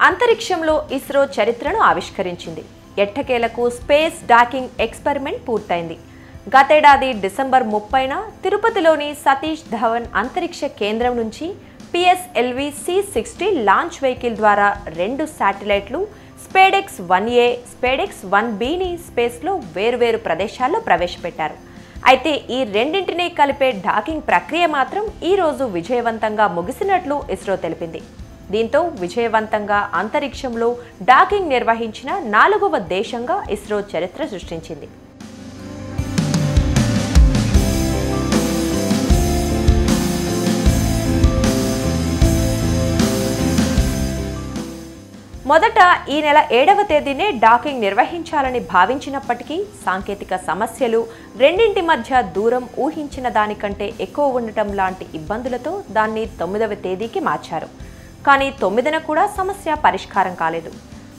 అంతరిక్షంలో ఇస్రో చరిత్రను ఆవిష్కరించింది. ఎట్టకేలకు స్పేస్ డాకింగ్ ఎక్స్పెరిమెంట్ పూర్తయింది. గతేడాది డిసెంబర్ 30న తిరుపతిలోని సతీష్ ధవన్ అంతరిక్ష కేంద్రం నుంచి PSLV C-60 లాంచ్ వెహికల్ ద్వారా 2 శాటిలైట్లు స్పేడెక్స్ 1A, స్పేడెక్స్ 1Bని స్పేస్లో వేర్వేరు ప్రదేశాల్లో ప్రవేశపెట్టారు. అయితే ఈ రెండింటినీ కలిపే డాకింగ్ ప్రక్రియ మాత్రం ఈ రోజు విజయవంతంగా ముగిసినట్లు ఇస్రో తెలిపింది. దీంతో విజయవంతంగా అంతరిక్షంలో డాకింగ్ నిర్వహించిన 4వ దేశంగా ఇస్రో చరిత్ర సృష్టించింది. మొదట ఈ నెల 7వ తేదీనే డాకింగ్ నిర్వహించాలని భావించినప్పటికీ సాంకేతిక సమస్యలు, రెండింటి మధ్య దూరం ఊహించిన దానికంటే ఎక్కువ ఉండటం లాంటి ఇబ్బందులతో దాన్ని 9వ తేదీకి మార్చారు. కానీ 9న కూడా సమస్య పరిష్కారం కాలేదు.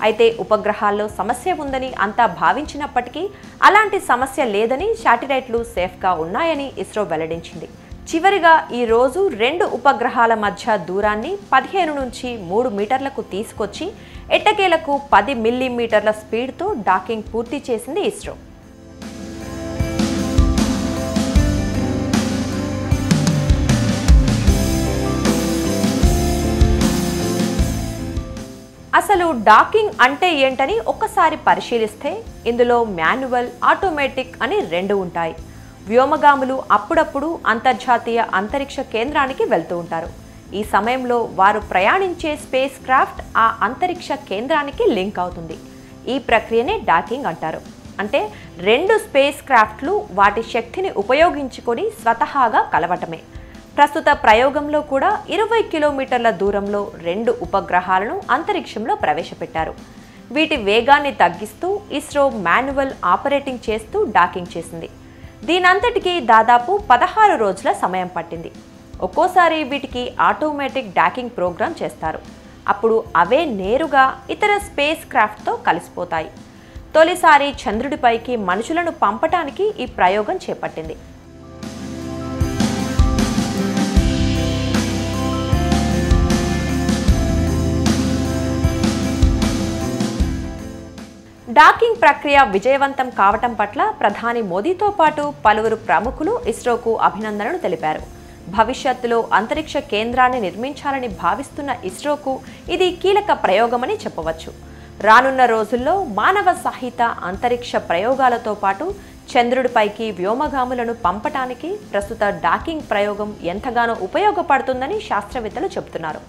అయితే ఉపగ్రహాల్లో సమస్య ఉందని అంతా భావించినప్పటికీ అలాంటి సమస్య లేదని, శాటిలైట్లు సేఫ్గా ఉన్నాయని ఇస్రో వెల్లడించింది. చివరిగా ఈ రోజు 2 ఉపగ్రహాల మధ్య దూరాన్ని 15 నుంచి 3 మీటర్లకు తీసుకొచ్చి ఎట్టకేలకు 10 మిల్లీమీటర్ల స్పీడ్తో డాకింగ్ పూర్తి చేసింది ఇస్రో. అసలు డాకింగ్ అంటే ఏంటని ఒక్కసారి పరిశీలిస్తే ఇందులో మాన్యువల్, ఆటోమేటిక్ అని 2 ఉంటాయి. వ్యోమగాములు అప్పుడప్పుడు అంతర్జాతీయ అంతరిక్ష కేంద్రానికి వెళ్తూ ఉంటారు. ఈ సమయంలో వారు ప్రయాణించే స్పేస్ క్రాఫ్ట్ ఆ అంతరిక్ష కేంద్రానికి లింక్ అవుతుంది. ఈ ప్రక్రియనే డాకింగ్ అంటారు. అంటే 2 స్పేస్ క్రాఫ్ట్లు వాటి శక్తిని ఉపయోగించుకొని స్వతహాగా కలవటమే. ప్రస్తుత ప్రయోగంలో కూడా 20 కిలోమీటర్ల దూరంలో 2 ఉపగ్రహాలను అంతరిక్షంలో ప్రవేశపెట్టారు. వీటి వేగాన్ని తగ్గిస్తూ ఇస్రో మాన్యువల్ ఆపరేటింగ్ చేస్తూ డాకింగ్ చేసింది. దీనంతటికీ దాదాపు 16 రోజుల సమయం పట్టింది. ఒక్కోసారి వీటికి ఆటోమేటిక్ డాకింగ్ ప్రోగ్రామ్ చేస్తారు. అప్పుడు అవే నేరుగా ఇతర స్పేస్ క్రాఫ్ట్తో కలిసిపోతాయి. తొలిసారి చంద్రుడిపైకి మనుషులను పంపటానికి ఈ ప్రయోగం చేపట్టింది. డాకింగ్ ప్రక్రియ విజయవంతం కావటం పట్ల ప్రధాని మోదీతో పాటు పలువురు ప్రముఖులు ఇస్రోకు అభినందనలు తెలిపారు. భవిష్యత్తులో అంతరిక్ష కేంద్రాన్ని నిర్మించాలని భావిస్తున్న ఇస్రోకు ఇది కీలక ప్రయోగమని చెప్పవచ్చు. రానున్న రోజుల్లో మానవ సహిత అంతరిక్ష ప్రయోగాలతో పాటు చంద్రుడిపైకి వ్యోమగాములను పంపటానికి ప్రస్తుత డాకింగ్ ప్రయోగం ఎంతగానో ఉపయోగపడుతుందని శాస్త్రవేత్తలు చెబుతున్నారు.